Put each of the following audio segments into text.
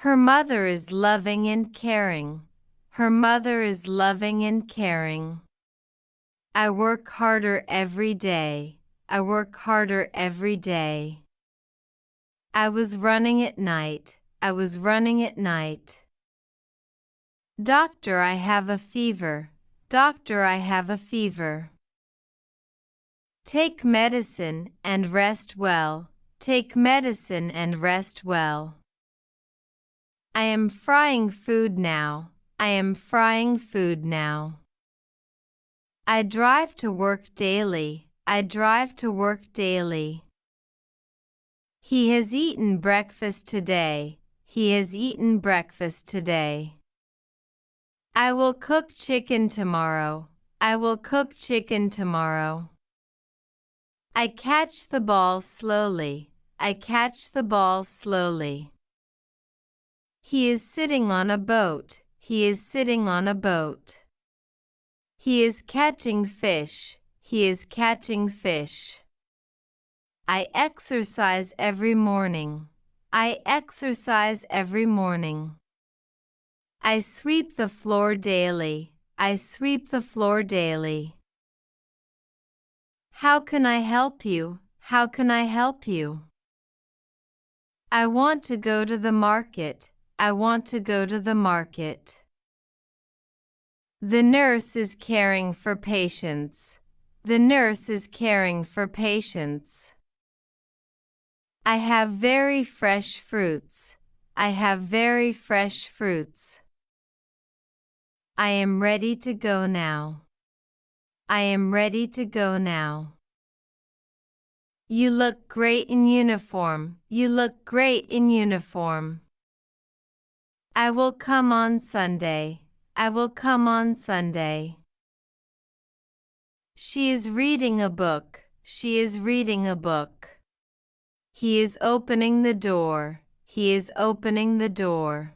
Her mother is loving and caring. Her mother is loving and caring. I work harder every day. I work harder every day. I was running at night. I was running at night. Doctor, I have a fever. Doctor, I have a fever. Take medicine and rest well. Take medicine and rest well. I am frying food now. I am frying food now. I drive to work daily. I drive to work daily. He has eaten breakfast today. He has eaten breakfast today. I will cook chicken tomorrow. I will cook chicken tomorrow. I catch the ball slowly. I catch the ball slowly. He is sitting on a boat. He is sitting on a boat. He is catching fish. He is catching fish. I exercise every morning. I exercise every morning. I sweep the floor daily. I sweep the floor daily. How can I help you? How can I help you? I want to go to the market. I want to go to the market. The nurse is caring for patients. The nurse is caring for patients. I have very fresh fruits. I have very fresh fruits. I am ready to go now. I am ready to go now. You look great in uniform. You look great in uniform. I will come on Sunday. I will come on Sunday. She is reading a book. She is reading a book. He is opening the door. He is opening the door.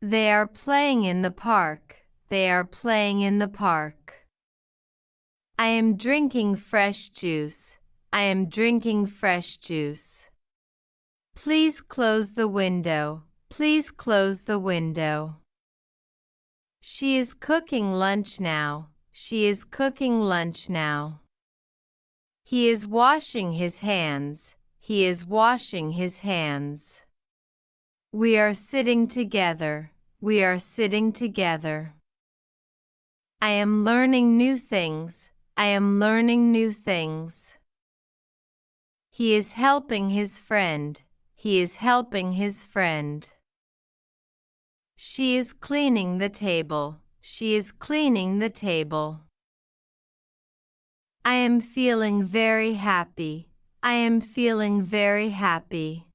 They are playing in the park. They are playing in the park. I am drinking fresh juice. I am drinking fresh juice. Please close the window. Please close the window. She is cooking lunch now. She is cooking lunch now. He is washing his hands. He is washing his hands. We are sitting together. We are sitting together. I am learning new things. I am learning new things. He is helping his friend. He is helping his friend. She is cleaning the table. She is cleaning the table. I am feeling very happy. I am feeling very happy.